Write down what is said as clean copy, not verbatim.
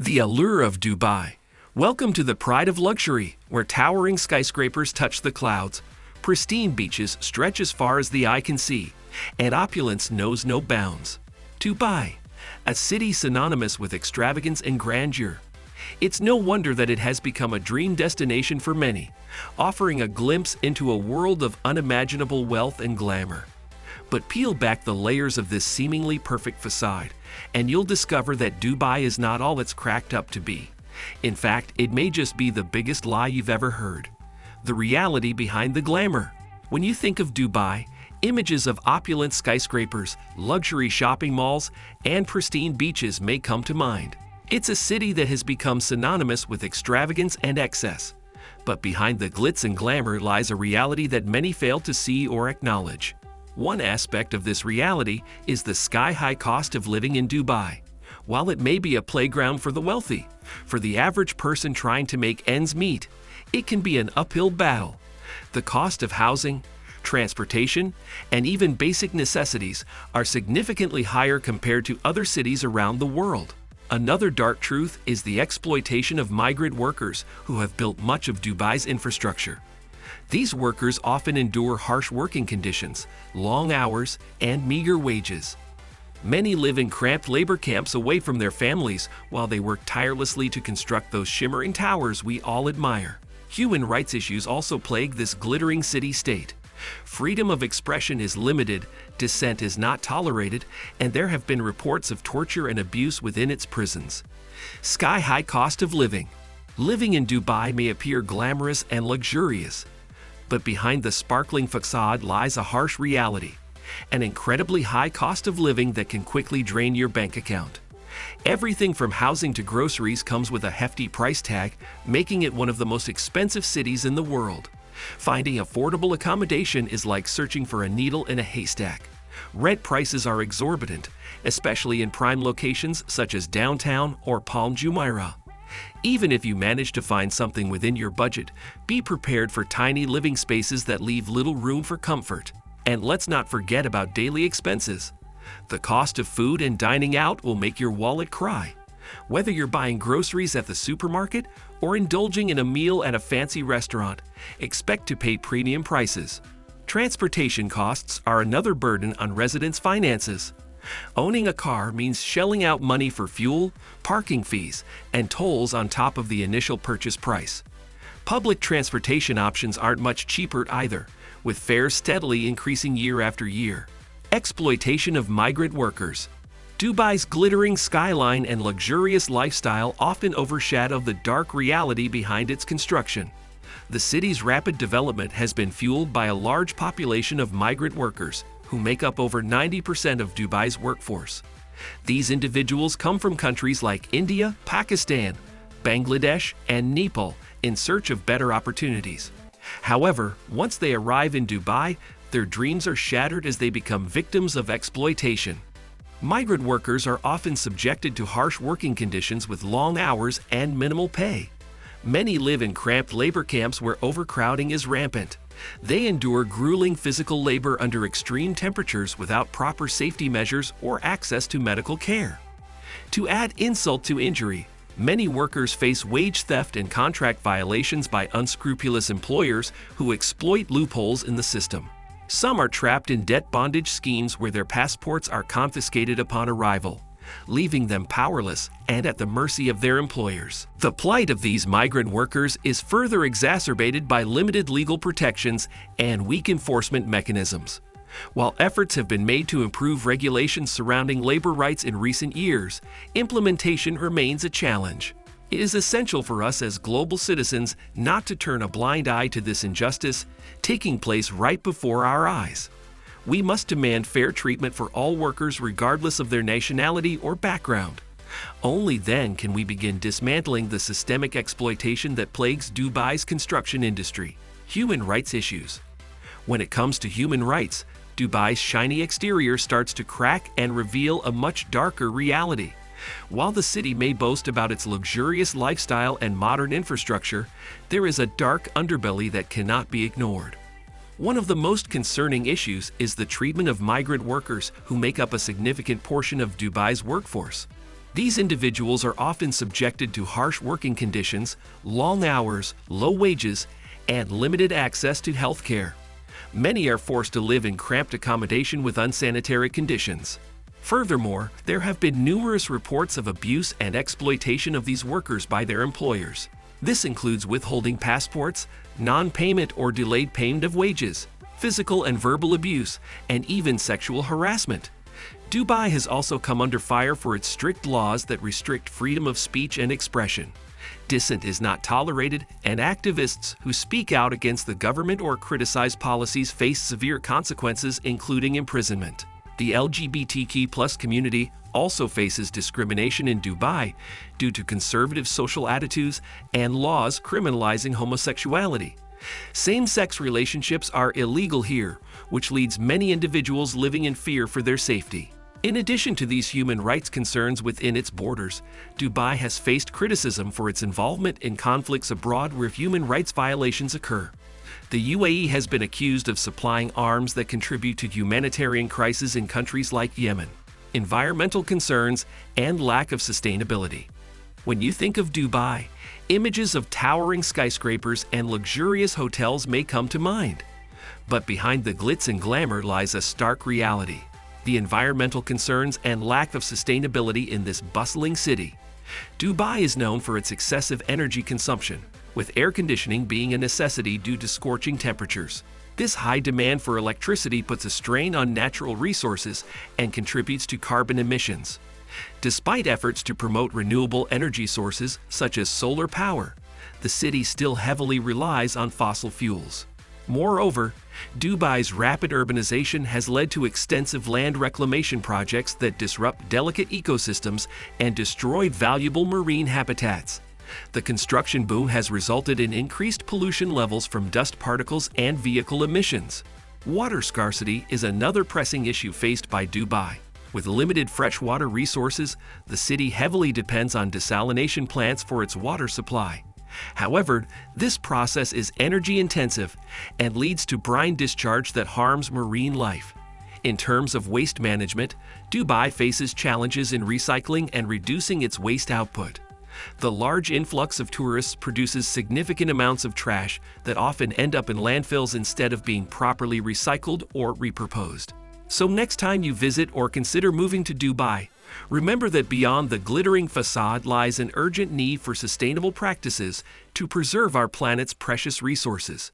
The allure of Dubai. Welcome to the pride of luxury, where towering skyscrapers touch the clouds, pristine beaches stretch as far as the eye can see, and opulence knows no bounds. Dubai, a city synonymous with extravagance and grandeur. It's no wonder that it has become a dream destination for many, offering a glimpse into a world of unimaginable wealth and glamour. But peel back the layers of this seemingly perfect facade, and you'll discover that Dubai is not all it's cracked up to be. In fact, it may just be the biggest lie you've ever heard. The reality behind the glamour. When you think of Dubai, images of opulent skyscrapers, luxury shopping malls, and pristine beaches may come to mind. It's a city that has become synonymous with extravagance and excess. But behind the glitz and glamour lies a reality that many fail to see or acknowledge. One aspect of this reality is the sky-high cost of living in Dubai. While it may be a playground for the wealthy, for the average person trying to make ends meet, it can be an uphill battle. The cost of housing, transportation, and even basic necessities are significantly higher compared to other cities around the world. Another dark truth is the exploitation of migrant workers who have built much of Dubai's infrastructure. These workers often endure harsh working conditions, long hours, and meager wages. Many live in cramped labor camps away from their families while they work tirelessly to construct those shimmering towers we all admire. Human rights issues also plague this glittering city-state. Freedom of expression is limited, dissent is not tolerated, and there have been reports of torture and abuse within its prisons. Sky-high cost of living. Living in Dubai may appear glamorous and luxurious, but behind the sparkling facade lies a harsh reality, an incredibly high cost of living that can quickly drain your bank account. Everything from housing to groceries comes with a hefty price tag, making it one of the most expensive cities in the world. Finding affordable accommodation is like searching for a needle in a haystack. Rent prices are exorbitant, especially in prime locations such as downtown or Palm Jumeirah. Even if you manage to find something within your budget, be prepared for tiny living spaces that leave little room for comfort. And let's not forget about daily expenses. The cost of food and dining out will make your wallet cry. Whether you're buying groceries at the supermarket or indulging in a meal at a fancy restaurant, expect to pay premium prices. Transportation costs are another burden on residents' finances. Owning a car means shelling out money for fuel, parking fees, and tolls on top of the initial purchase price. Public transportation options aren't much cheaper either, with fares steadily increasing year after year. Exploitation of migrant workers. Dubai's glittering skyline and luxurious lifestyle often overshadow the dark reality behind its construction. The city's rapid development has been fueled by a large population of migrant workers, who make up over 90% of Dubai's workforce. These individuals come from countries like India, Pakistan, Bangladesh, and Nepal in search of better opportunities. However, once they arrive in Dubai, their dreams are shattered as they become victims of exploitation. Migrant workers are often subjected to harsh working conditions with long hours and minimal pay. Many live in cramped labor camps where overcrowding is rampant. They endure grueling physical labor under extreme temperatures without proper safety measures or access to medical care. To add insult to injury, many workers face wage theft and contract violations by unscrupulous employers who exploit loopholes in the system. Some are trapped in debt bondage schemes where their passports are confiscated upon arrival, leaving them powerless and at the mercy of their employers. The plight of these migrant workers is further exacerbated by limited legal protections and weak enforcement mechanisms. While efforts have been made to improve regulations surrounding labor rights in recent years, implementation remains a challenge. It is essential for us as global citizens not to turn a blind eye to this injustice taking place right before our eyes. We must demand fair treatment for all workers regardless of their nationality or background. Only then can we begin dismantling the systemic exploitation that plagues Dubai's construction industry. Human rights issues. When it comes to human rights, Dubai's shiny exterior starts to crack and reveal a much darker reality. While the city may boast about its luxurious lifestyle and modern infrastructure, there is a dark underbelly that cannot be ignored. One of the most concerning issues is the treatment of migrant workers who make up a significant portion of Dubai's workforce. These individuals are often subjected to harsh working conditions, long hours, low wages, and limited access to health care. Many are forced to live in cramped accommodation with unsanitary conditions. Furthermore, there have been numerous reports of abuse and exploitation of these workers by their employers. This includes withholding passports, non-payment or delayed payment of wages, physical and verbal abuse, and even sexual harassment. Dubai has also come under fire for its strict laws that restrict freedom of speech and expression. Dissent is not tolerated, and activists who speak out against the government or criticize policies face severe consequences, including imprisonment. The LGBTQ+ community also faces discrimination in Dubai due to conservative social attitudes and laws criminalizing homosexuality. Same-sex relationships are illegal here, which leads many individuals living in fear for their safety. In addition to these human rights concerns within its borders, Dubai has faced criticism for its involvement in conflicts abroad where human rights violations occur. The UAE has been accused of supplying arms that contribute to humanitarian crises in countries like Yemen, environmental concerns, and lack of sustainability. When you think of Dubai, images of towering skyscrapers and luxurious hotels may come to mind. But behind the glitz and glamour lies a stark reality: the environmental concerns and lack of sustainability in this bustling city. Dubai is known for its excessive energy consumption, with air conditioning being a necessity due to scorching temperatures. This high demand for electricity puts a strain on natural resources and contributes to carbon emissions. Despite efforts to promote renewable energy sources such as solar power, the city still heavily relies on fossil fuels. Moreover, Dubai's rapid urbanization has led to extensive land reclamation projects that disrupt delicate ecosystems and destroy valuable marine habitats. The construction boom has resulted in increased pollution levels from dust particles and vehicle emissions. Water scarcity is another pressing issue faced by Dubai. With limited freshwater resources, the city heavily depends on desalination plants for its water supply. However, this process is energy-intensive and leads to brine discharge that harms marine life. In terms of waste management, Dubai faces challenges in recycling and reducing its waste output. The large influx of tourists produces significant amounts of trash that often end up in landfills instead of being properly recycled or repurposed. So next time you visit or consider moving to Dubai, remember that beyond the glittering facade lies an urgent need for sustainable practices to preserve our planet's precious resources.